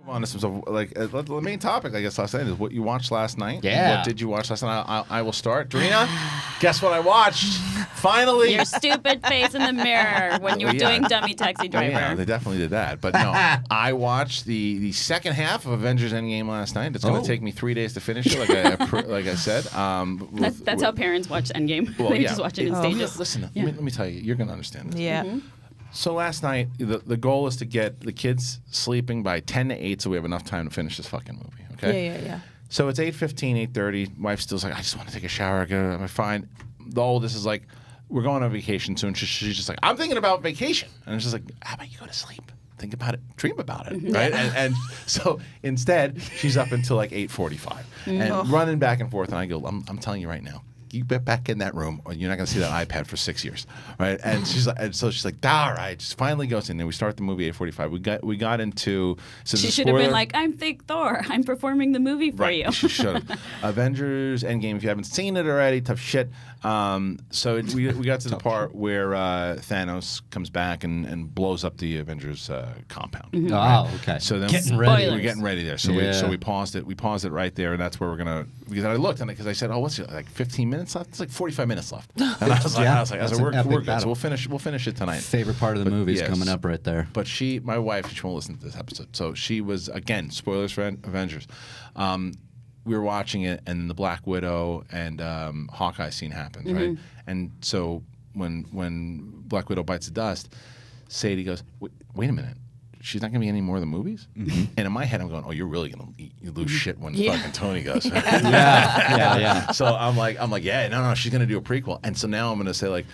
On this, so like the main topic, I guess last night is what you watched last night. Yeah. What did you watch last night? I will start. Drina, guess what I watched? Finally. Your stupid face in the mirror when you were doing Dummy Taxi Driver. Yeah, they definitely did that. But no, I watched the second half of Avengers Endgame last night. It's going to take me 3 days to finish it, like I said. That's how parents watch Endgame. Well, They yeah. just watch it in stages. Listen, let me tell you, you're going to understand this. Yeah. So last night, the goal is to get the kids sleeping by 10 to 8 so we have enough time to finish this fucking movie, okay? Yeah. So it's 8:15, 8:30. Wife's still's like, I just want to take a shower. Am I fine? The oldest is like, we're going on vacation soon. She's just like, I'm thinking about vacation. And it's just like, how about you go to sleep? Think about it. Dream about it, right? And so instead, she's up until like 8:45 and running back and forth. And I go, I'm telling you right now, you get back in that room, or you're not going to see that iPad for 6 years, right? And she's like, all right, just finally goes in there. We start the movie at 8:45. We got into. So She should have been like, I'm fake Thor. I'm performing the movie for you. She should have. Avengers Endgame. If you haven't seen it already, tough shit. So we got to the part where Thanos comes back and blows up the Avengers compound. Mm-hmm. Oh, okay. So then we're getting ready there. So we paused it. We paused it right there, and that's where we're gonna. Because I looked and because I said, what's it like 15 minutes left? It's like 45 minutes left. And I was like, we're good. So we'll finish it tonight. Favorite part of the movie is coming up right there. But my wife, she won't listen to this episode. So she was, again, spoilers for Avengers. We were watching it, and the Black Widow and Hawkeye scene happens, right? And so when Black Widow bites the dust, Sadie goes, wait a minute. She's not going to be any more of the movies? And in my head, I'm going, oh, you're really going to lose shit when fucking Tony goes. Yeah. So I'm like, yeah, no, she's going to do a prequel. And so now I'm going to say, like,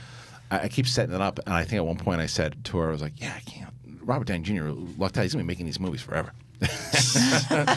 I keep setting it up. And I think at one point I said to her, I was like, yeah, I can't. Robert Downey Jr., lucked out, he's going to be making these movies forever. Setting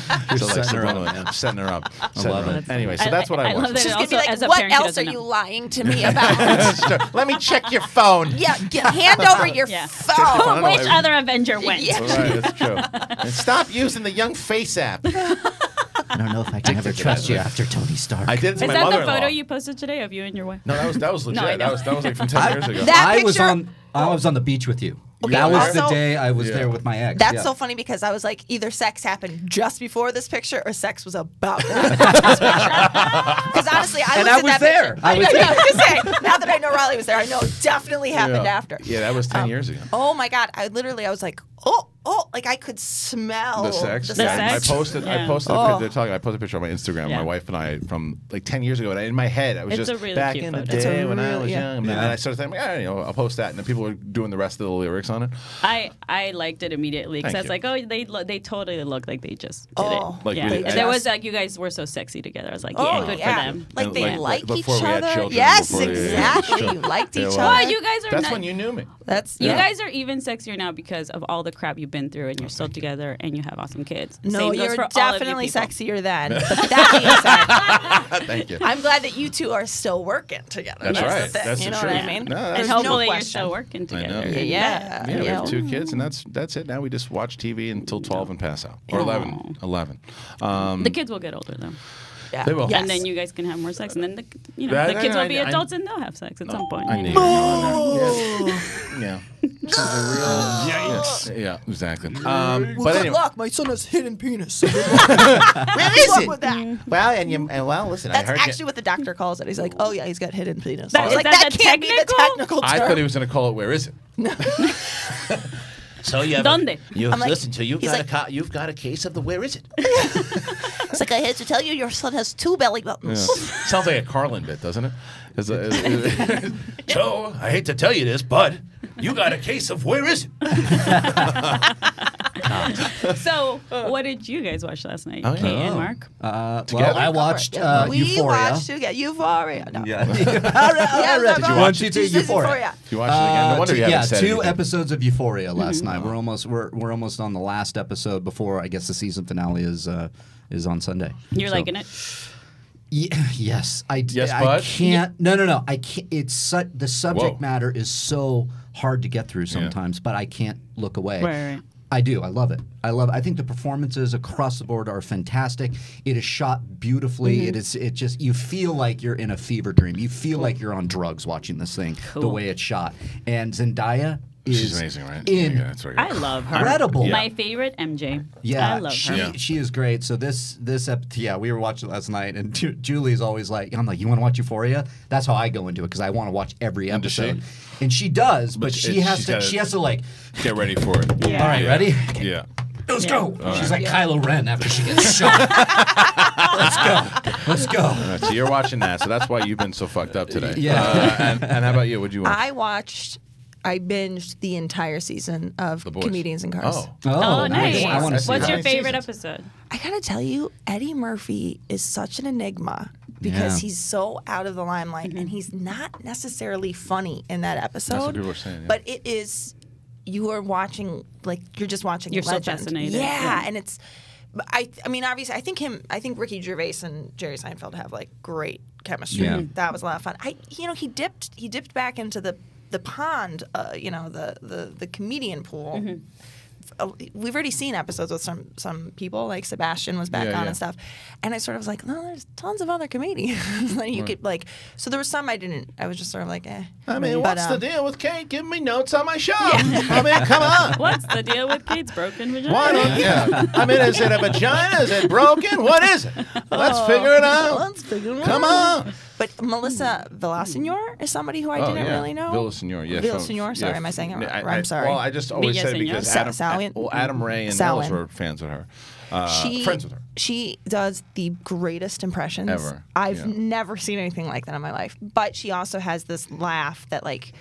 her up. Setting her up. I love it. Anyway, so that's what I love watched. that She's it going to also, be as like, a what parent, she else are doesn't you know. lying to me about? Let me check your phone. Yeah, hand over your phone. Which other Avenger went? Yeah. Right, that's true. And stop using the Young Face app. I don't know if I can ever trust you after Tony Stark. I did it to Is my that the mother-in-law. photo you posted today of you and your wife? No, that was legit. No, I know. that was like from 10 years ago. That I was picture- on the beach with you. Okay, that was the also- day I was there with my ex. That's yeah. so funny because I was like, either sex happened just before this picture or sex was about to happen after this picture. Because honestly, I And looked I at was that there. picture. I was know, I was gonna say, now that I know Riley was there, I know it definitely happened after. Yeah, that was 10 years ago. Oh my God. I was like, like I could smell The sex. The Yeah, sex. sex? I posted Yeah. a picture. I posted a picture on my Instagram. Yeah. My wife and I from like 10 years ago. And in my head, I was It's just a really back cute in the photo. It's day a when I real- was yeah. young. And I started thinking, I'll post that. And then people were doing the rest of the lyrics on it. I liked it immediately because I was Thank like, oh, they totally look like they just did Oh. it. Like yeah. we- And I- there was like, you guys were so sexy together. I was like, yeah, good for them. Like And, they like each before we had other. children, Yes, before they- exactly. You liked Yeah, each well, other. Oh, you guys are That's not- when you knew me. That's You guys are even sexier now because of all the crap you've been through, and you're still together, and you have awesome kids. No, Same goes you're for all of you definitely people. sexier then. But that being said, Thank you. I'm glad that you two are still working together. That's The right. thing, That's you the know truth. what I mean? No, And that's hopefully no you're question. still working I together. know. Yeah. Yeah, we have 2 Yeah. kids, and that's it. Now we just watch TV until 12 and pass out, or 11. The kids will get older though. Yeah. They will. Yes. And then you guys can have more sex, and then the That- kids will be I- adults and they'll have sex at some point. I you knew know. you were going there. Yeah. Yeah, exactly. But Good anyway, luck. My son has hidden penis. where Good luck with that. Well, listen, That's actually what the doctor calls it. He's like, oh yeah, he's got hidden penis. That- I was is like, that that the can't be the technical? technical term. I thought he was going to call it. Where is it? So you have Donde? I'm like- listen. So you've he's got like- you've got a case of the where is it? It's like, I had to tell you, your son has 2 belly buttons. Sounds like a Carlin bit, doesn't it? So I hate to tell you this, but you got a case of where is it? So, what did you guys watch last night, Oh, yeah. Kate and Mark? Well, I watched we Euphoria. watched Euphoria. No. Yeah. Did you watch One, two, three, Euphoria. You watched it again? No wonder you haven't said 2 anything. episodes of Euphoria last night. We're almost on the last episode before I guess the season finale is on Sunday. You're So- liking it? Yes, Yes, I bud? can't. No. I can't. It's the subject Whoa. matter is so hard to get through sometimes, but I can't look away. Right. I do. I love it. I think the performances across the board are fantastic. It is shot beautifully. It just you feel like you're in a fever dream. You feel like you're on drugs watching this thing. The Cool. way it's shot. And Zendaya, is She's amazing, right? Yeah, that's right. I love her. incredible. My favorite MJ. Yeah, I love her. she is great. So we were watching last night, and Julie's always like, I'm like, you want to watch Euphoria? That's how I go into it because I want to watch every And does she? episode. And she does, but she has she's to. gotta- She has to like. Get ready for it. Yeah. All right, ready? Yeah. Let's Yeah. go. She's like Kylo Ren after she gets shot. Let's go. All right, so you're watching that, so that's why you've been so fucked up today. Yeah. And how about you? What'd you watch? I binged the entire season of The Boys. Comedians in Cars. Oh. Oh, nice. I want to see What's that. your favorite Seasons. episode? I gotta tell you, Eddie Murphy is such an enigma because Yeah. he's so out of the limelight and he's not necessarily funny in that episode. what people are saying, yeah. But it is, you are watching, like, you're just watching You're so legend. fascinated. Yeah, Yeah. and it's, I mean, obviously, I think Ricky Gervais and Jerry Seinfeld have like great chemistry. Yeah. That was a lot of fun. He dipped back into the pond, the comedian pool. We've already seen episodes with some people, like Sebastian was back Yeah, on yeah. and stuff, and I sort of was like, no, there's tons of other comedians that you could like. So there was some I was just sort of like, eh. I mean, But, what's the deal with Kate giving me notes on my show? I mean, come on. What's the deal with Kate's broken vagina? Why don't, yeah. I mean, is it a vagina? Is it broken? What is it? Let's figure it out. Let's figure it Come out. on. But Melissa Villaseñor is somebody who I Oh, didn't yeah. really know. Villaseñor, yeah. Villaseñor, sorry, am I saying it right? I'm sorry. Well, I just always said it Villaseñor. because Adam Ray and Sally. Ellis were fans of her. Friends with her. She does the greatest impressions Ever, I've yeah. never seen anything like that in my life. But she also has this laugh that like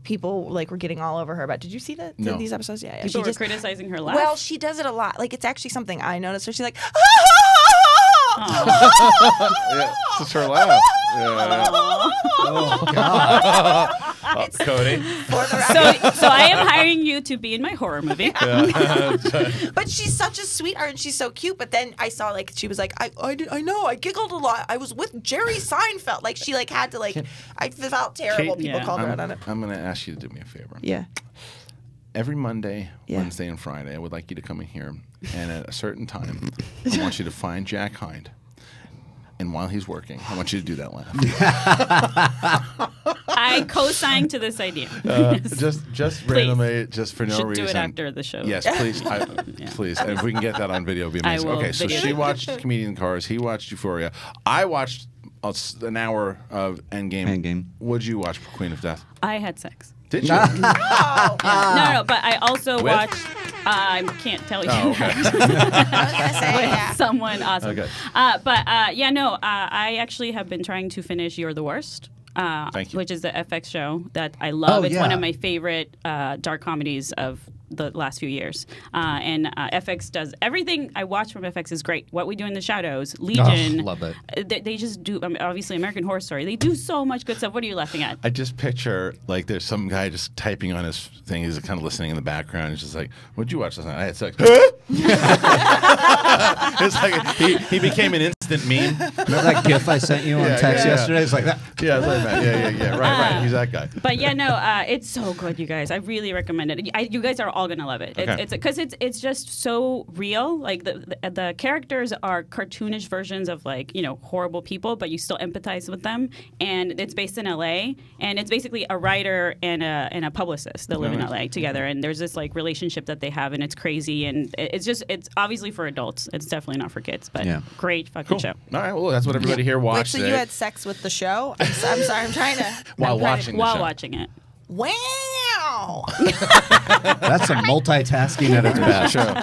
people like were getting all over her about. Did you see that? No. These episodes? Yeah, yeah. People were criticizing her laugh. Well, she does it a lot. Like it's actually something I noticed. She's like, Yeah, it's just her laugh. Yeah. Oh, Cody. so I am hiring you to be in my horror movie. But she's such a sweetheart and she's so cute. But then I saw like she was like, I know, I giggled a lot. I was with Jerry Seinfeld. Like she like had to like I felt terrible. Kate, People yeah. called her out on it. I'm going to ask you to do me a favor. Yeah. Every Monday, Yeah. Wednesday, and Friday, I would like you to come in here, and at a certain time, I want you to find Jack Hind. And while he's working, I want you to do that laugh. I co-signed to this idea. Just randomly, just for no Should reason. do it after the show. Yes, please. Please. And if we can get that on video, it'd be I amazing. will Okay, so video she it. watched Comedian Cars. He watched Euphoria. I watched an hour of Endgame. Endgame. What'd you watch, Queen of Death? I had sex. Did you? No, but I also With? watched. I can't tell you. Oh, okay. I was gonna say yeah. Someone awesome. Okay. I actually have been trying to finish You're the Worst. Thank you. Which is the FX show that I love. Oh, It's one yeah. of my favorite dark comedies of the last few years. And FX does everything I watch from FX is great. What We Do in the Shadows, Legion. love it. They just do, obviously, American Horror Story. They do so much good stuff. What are you laughing at? I just picture like there's some guy just typing on his thing. He's kind of listening in the background. He's just like, "What'd you watch last night?" I had sex. It's like he became an instant meme. Remember that GIF I sent you on Yeah, text yeah. yesterday? It's like that. Yeah, it's like that. Yeah. Right. He's that guy. But yeah, no, it's so good, you guys. I really recommend it. You guys are all gonna love it. Okay. It's because it's just so real. Like the characters are cartoonish versions of like horrible people, but you still empathize with them. And it's based in LA, and it's basically a writer and a publicist that live in LA together. And there's this like relationship that they have, and it's crazy. And it's obviously for adults. It's definitely not for kids, but Yeah. great fucking show. All right. Well, that's what everybody here Wait, watched. so you had sex with the show? I'm sorry, I'm trying to. while I'm trying to- watching the While show. watching it. Wow. That's some multitasking at its best. Sure.